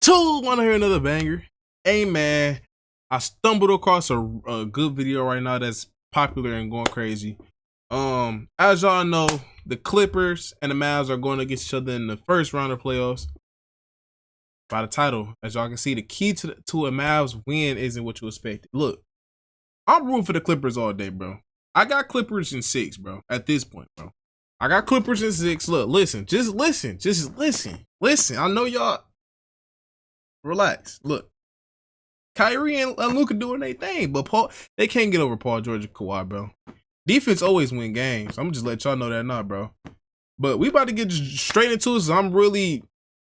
Two, want to hear another banger? Hey man, I stumbled across a good video right now that's popular and going crazy. As y'all know, the Clippers and the Mavs are going against each other in the first round of playoffs by the title. As y'all can see, the key to a Mavs win isn't what you expected. Look, I'm rooting for the Clippers all day, bro. I got Clippers in 6, bro. At this point, bro, I got Clippers in 6. Look, listen. I know y'all. Relax. Look, Kyrie and Luka doing their thing, but they can't get over Paul George and Kawhi, bro. Defense always win games. I'm just let y'all know that now, bro. But we about to get straight into it. So I'm really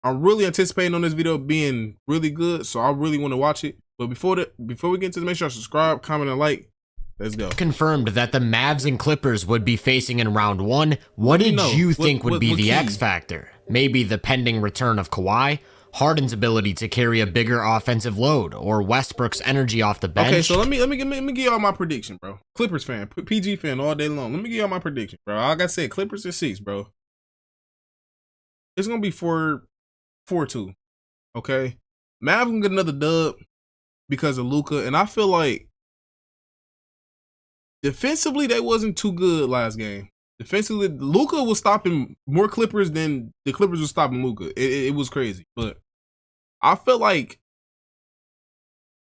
anticipating on this video being really good. So I really want to watch it. But before we get into this, make sure you subscribe, comment, and like. Let's go. Confirmed that the Mavs and Clippers would be facing in round 1. What did you think would be the X factor? Maybe the pending return of Kawhi, Harden's ability to carry a bigger offensive load, or Westbrook's energy off the bench. Okay, so let me give y'all my prediction, bro. Clippers fan, PG fan all day long. Let me give y'all my prediction, bro. Like I said, Clippers in 6, bro. It's gonna be 4-2. Okay, Mavs gonna get another dub because of Luka, and I feel like defensively they wasn't too good last game. Defensively, Luka was stopping more Clippers than the Clippers were stopping Luka. It was crazy, but I feel like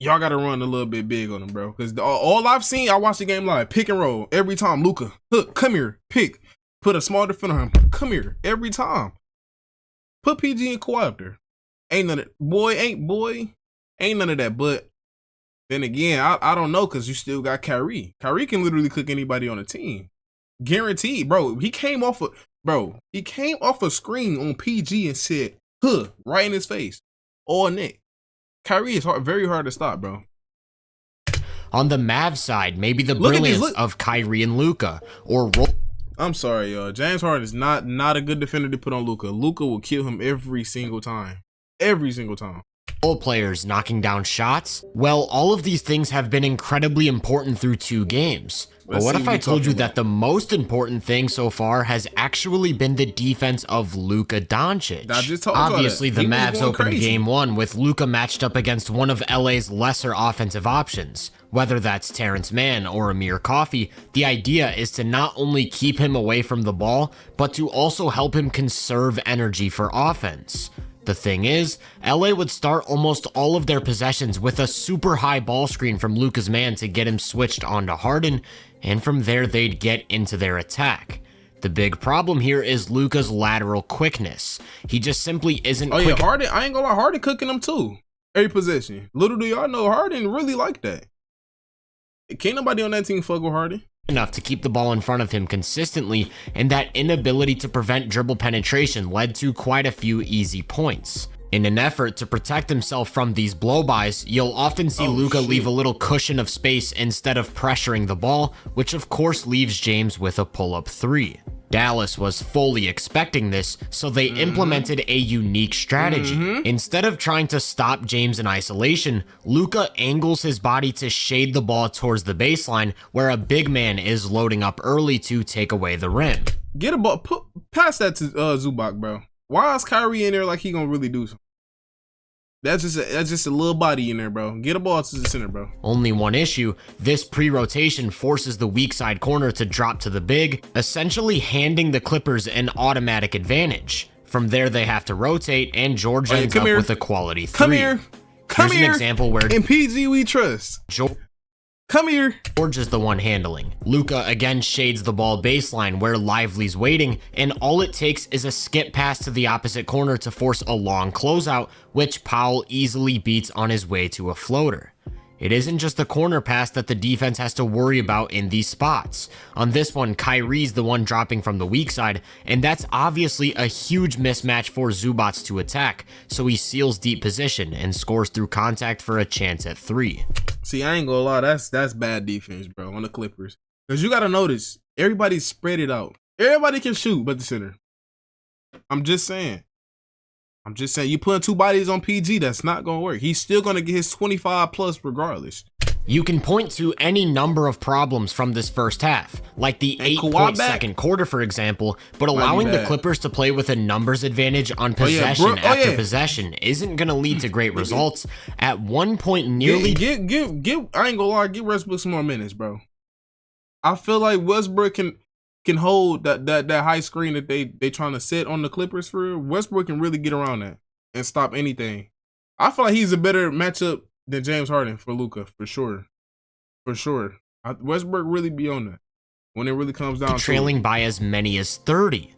y'all got to run a little bit big on them, bro. Because all I've seen, I watched the game live, pick and roll every time. Luka, look, come here, pick, put a small defender on him, come here every time. Put PG and Kawhi up there. Ain't none of ain't none of that. But then again, I don't know because you still got Kyrie. Kyrie can literally cook anybody on the team. Guaranteed, bro. He came off a screen on PG and said, huh, right in his face. All neck. Kyrie is very hard to stop, bro. On the Mavs side, maybe the brilliance of Kyrie and Luka, or I'm sorry, y'all. James Harden is not a good defender to put on Luka. Luka will kill him every single time. Every single time. Role players knocking down shots. Well, all of these things have been incredibly important through 2 games. But what if I told you that the most important thing so far has actually been the defense of Luka Doncic? Obviously, the Mavs opened game 1 with Luka matched up against one of LA's lesser offensive options. Whether that's Terrence Mann or Amir Coffey, the idea is to not only keep him away from the ball, but to also help him conserve energy for offense. The thing is, LA would start almost all of their possessions with a super high ball screen from Luka's man to get him switched onto Harden, and from there they'd get into their attack. The big problem here is Luka's lateral quickness. He just simply isn't quick. Yeah, Harden, I ain't gonna lie, Harden cooking him too. Every possession. Little do y'all know, Harden really like that. Can't nobody on that team fuck with Harden enough to keep the ball in front of him consistently, and that inability to prevent dribble penetration led to quite a few easy points. In an effort to protect himself from these blow-bys, you'll often see Luka leave a little cushion of space instead of pressuring the ball, which of course leaves James with a pull-up 3. Dallas was fully expecting this, so they implemented a unique strategy. Instead of trying to stop James in isolation, Luka angles his body to shade the ball towards the baseline, where a big man is loading up early to take away the rim. Get a ball, pass that to Zubac, bro. Why is Kyrie in there like he gonna really do something? That's just a little body in there, bro. Get a ball to the center, bro. Only one issue, this pre-rotation forces the weak side corner to drop to the big, essentially handing the Clippers an automatic advantage. From there, they have to rotate, and George ends up with a quality 3. Come here. Here's an example where in PG we trust. Come here. George is the one handling. Luka again shades the ball baseline where Lively's waiting, and all it takes is a skip pass to the opposite corner to force a long closeout, which Powell easily beats on his way to a floater. It isn't just the corner pass that the defense has to worry about in these spots. On this one, Kyrie's the one dropping from the weak side, and that's obviously a huge mismatch for Zubac to attack, so he seals deep position and scores through contact for a chance at 3. See, I ain't gonna lie, that's bad defense, bro, on the Clippers. Because you gotta notice, everybody's spread it out. Everybody can shoot but the center. I'm just saying, you putting 2 bodies on PG, that's not gonna work. He's still gonna get his 25 plus regardless. You can point to any number of problems from this first half, like the 8-point second quarter, for example, but allowing the Clippers to play with a numbers advantage on possession after possession isn't going to lead to great results. At one point, nearly... I ain't gonna lie, give Westbrook some more minutes, bro. I feel like Westbrook can hold that high screen that they trying to set on the Clippers for. Westbrook can really get around that and stop anything. I feel like he's a better matchup than James Harden for Luka, for sure. For sure. Westbrook really be on that when it really comes down to trailing by as many as 30.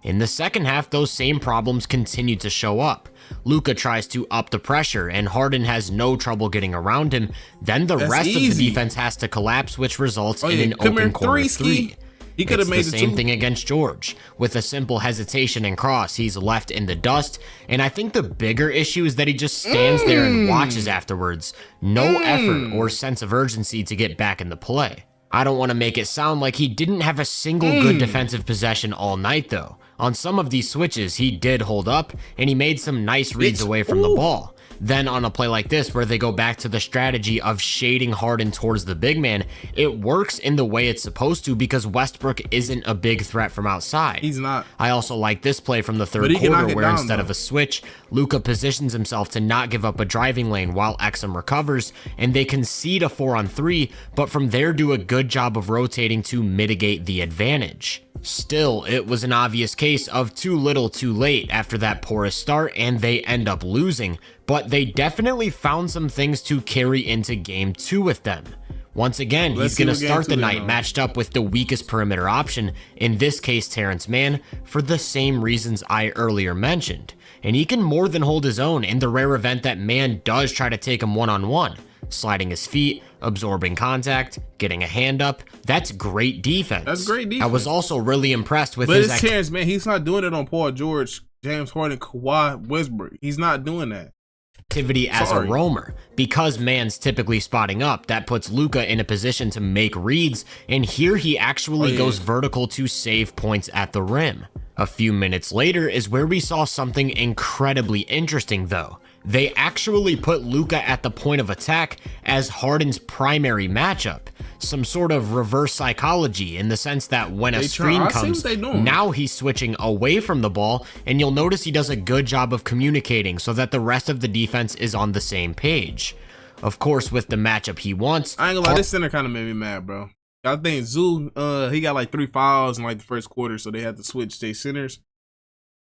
In the second half, those same problems continue to show up. Luka tries to up the pressure, and Harden has no trouble getting around him. Then the rest of the defense has to collapse, which results in an open corner three. He could have made the same thing against George. With a simple hesitation and cross, he's left in the dust. And I think the bigger issue is that he just stands there and watches afterwards. No effort or sense of urgency to get back in the play. I don't want to make it sound like he didn't have a single good defensive possession all night, though. On some of these switches, he did hold up, and he made some nice reads away from the ball. Then on a play like this, where they go back to the strategy of shading Harden towards the big man, it works in the way it's supposed to because Westbrook isn't a big threat from outside. He's not. I also like this play from the third quarter where instead of a switch, Luka positions himself to not give up a driving lane while Exum recovers, and they concede a 4-on-3, but from there do a good job of rotating to mitigate the advantage. Still, it was an obvious case of too little too late after that porous start, and they end up losing, but they definitely found some things to carry into game 2 with them. Once again, he's going to start the night matched up with the weakest perimeter option, in this case Terrence Mann, for the same reasons I earlier mentioned. And he can more than hold his own in the rare event that Mann does try to take him one-on-one. Sliding his feet, absorbing contact, getting a hand up. That's great defense. That's great defense. I was also really impressed with his Terrence, man. He's not doing it on Paul George, James Harden, Kawhi, Westbrook. He's not doing that. Activity as a roamer. Because Mann's typically spotting up, that puts Luka in a position to make reads, and here he actually goes vertical to save points at the rim. A few minutes later is where we saw something incredibly interesting though. They actually put Luka at the point of attack as Harden's primary matchup. Some sort of reverse psychology in the sense that when a screen comes, now he's switching away from the ball, and you'll notice he does a good job of communicating so that the rest of the defense is on the same page. Of course, with the matchup he wants. I ain't gonna lie, this center kind of made me mad, bro. I think Zoo, he got like 3 fouls in like the first quarter, so they had to switch their centers.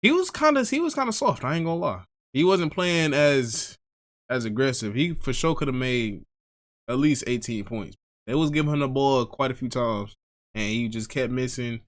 He was kind of soft. I ain't gonna lie. He wasn't playing as aggressive. He for sure could have made at least 18 points. They was giving him the ball quite a few times, and he just kept missing,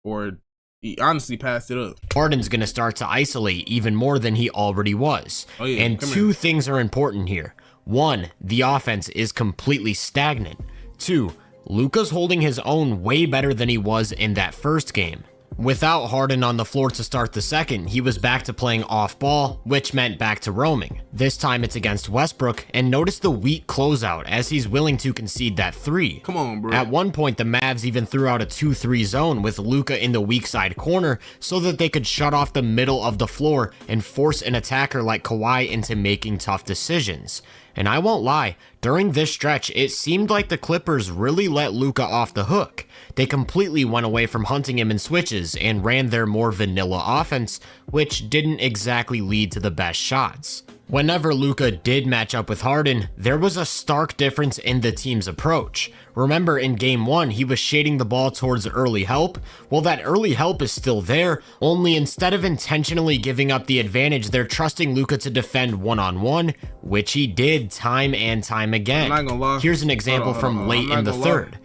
or he honestly passed it up. Harden's going to start to isolate even more than he already was. And two things are important here. One, the offense is completely stagnant. Two, Luka's holding his own way better than he was in that first game. Without Harden on the floor to start the second, he was back to playing off ball, which meant back to roaming. This time it's against Westbrook, and notice the weak closeout as he's willing to concede that 3. Come on, bro. At one point, the Mavs even threw out a 2-3 zone with Luka in the weak side corner so that they could shut off the middle of the floor and force an attacker like Kawhi into making tough decisions. And I won't lie, during this stretch, it seemed like the Clippers really let Luka off the hook. They completely went away from hunting him in switches and ran their more vanilla offense, which didn't exactly lead to the best shots. Whenever Luka did match up with Harden, there was a stark difference in the team's approach. Remember in game 1, he was shading the ball towards early help? Well, that early help is still there, only instead of intentionally giving up the advantage, they're trusting Luka to defend one-on-one, which he did time and time again. I'm not gonna lie. Here's an example from late in the third.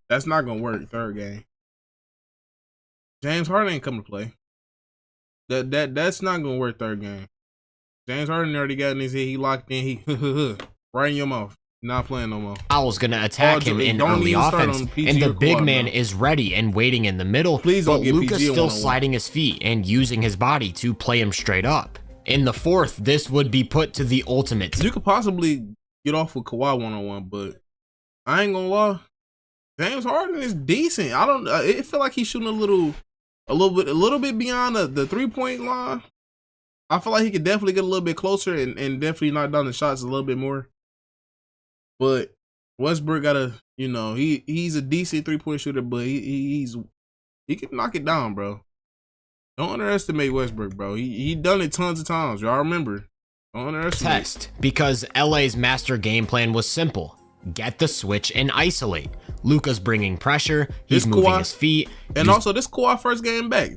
That's not gonna work third game. James Harden ain't come to play. That's not gonna work third game. James Harden already got in his head. He locked in. He right in your mouth. Not playing no more. Powell's gonna attack him in early offense, and the big man is ready and waiting in the middle. Please don't but Luka's still sliding his feet and using his body to play him straight up. In the fourth, this would be put to the ultimate. You could possibly get off with Kawhi one-on-one, but I ain't gonna lie. James Harden is decent. I don't. It feel like he's shooting a little bit beyond the 3-point line. I feel like he could definitely get a little bit closer and definitely knock down the shots a little bit more. But Westbrook got a, you know, he's a decent 3-point shooter, but he can knock it down, bro. Don't underestimate Westbrook, bro. He done it tons of times. Y'all remember? Don't underestimate. Test, because LA's master game plan was simple. Get the switch and isolate. Luka's bringing pressure. He's moving his feet. And also, this Kawhi first game back.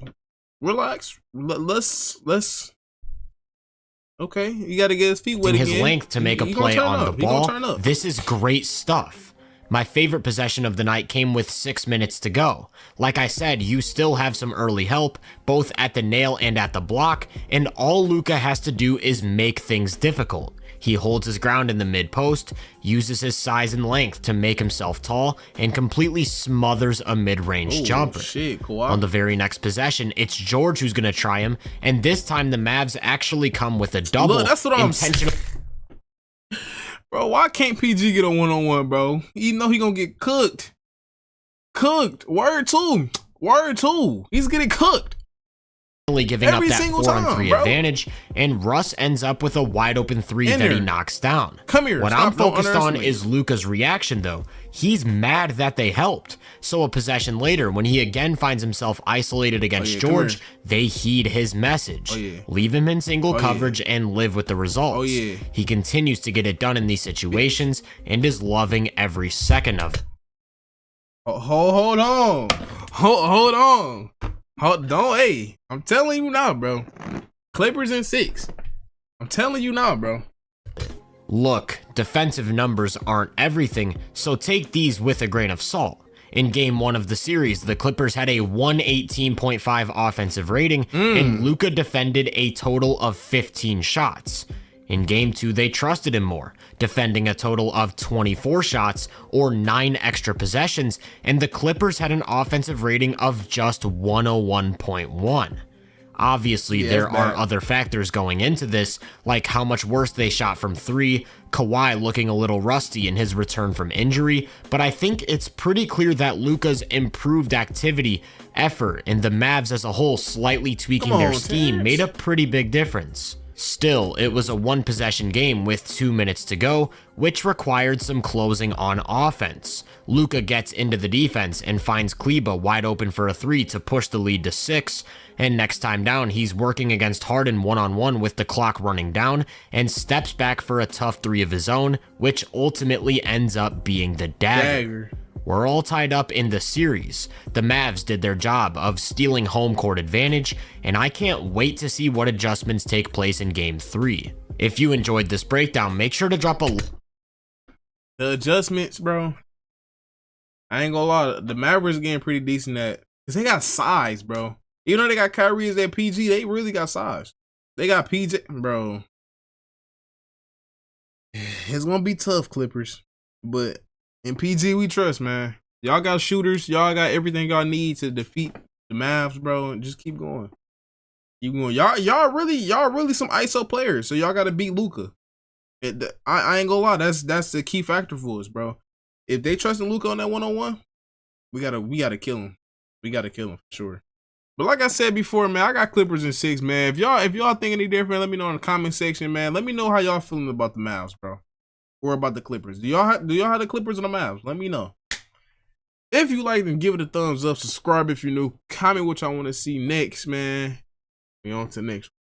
Relax. Let's. Okay, you got to get his feet wet again. His length to make a play on the ball. This is great stuff. My favorite possession of the night came with 6 minutes to go. Like I said, you still have some early help, both at the nail and at the block, and all Luka has to do is make things difficult. He holds his ground in the mid-post, uses his size and length to make himself tall, and completely smothers a mid-range jumper. On the very next possession, it's George who's going to try him, and this time the Mavs actually come with a double. Look, that's what I'm saying. Bro, why can't PG get a one-on-one, bro? You know he gonna get cooked. Cooked. Word two. He's getting cooked. Giving up that 4-on-3 advantage, and Russ ends up with a wide open 3 that he knocks down. Come here. What I'm focused on is Luka's reaction, though. He's mad that they helped. So a possession later, when he again finds himself isolated against George, they heed his message. Leave him in single coverage and live with the results. He continues to get it done in these situations and is loving every second of it. Hold on. Hey, I'm telling you now, bro. Clippers in 6. I'm telling you now, bro. Look, defensive numbers aren't everything, so take these with a grain of salt. In game 1 of the series, the Clippers had a 118.5 offensive rating, and Luka defended a total of 15 shots. In game 2, they trusted him more, defending a total of 24 shots or 9 extra possessions, and the Clippers had an offensive rating of just 101.1. Obviously, there are other factors going into this, like how much worse they shot from 3, Kawhi looking a little rusty in his return from injury, but I think it's pretty clear that Luka's improved activity, effort, and the Mavs as a whole slightly tweaking their scheme made a pretty big difference. Still, it was a 1-possession game with 2 minutes to go, which required some closing on offense. Luka gets into the defense and finds Kleber wide open for a 3 to push the lead to 6, and next time down, he's working against Harden one-on-one with the clock running down, and steps back for a tough 3 of his own, which ultimately ends up being the dagger. We're all tied up in the series. The Mavs did their job of stealing home court advantage, and I can't wait to see what adjustments take place in game 3. If you enjoyed this breakdown, make sure to drop a... The adjustments, bro. I ain't gonna lie, the Mavericks getting pretty decent at, because they got size, bro. Even though they got Kyrie as their PG, they really got size. They got PJ, bro. It's gonna be tough, Clippers, but in PG, we trust, man. Y'all got shooters. Y'all got everything y'all need to defeat the Mavs, bro. And just keep going. Keep going. Y'all really some ISO players. So y'all got to beat Luka. I ain't gonna lie. That's the key factor for us, bro. If they trust in Luka on that one-on-one, we gotta kill him. We gotta kill him for sure. But like I said before, man, I got Clippers in 6, man. If y'all think any different, let me know in the comment section, man. Let me know how y'all feeling about the Mavs, bro. Or about the Clippers. Do y'all have the Clippers or the Mavs? Let me know. If you like them, give it a thumbs up. Subscribe if you're new. Comment what y'all want to see next, man. We on to the next one.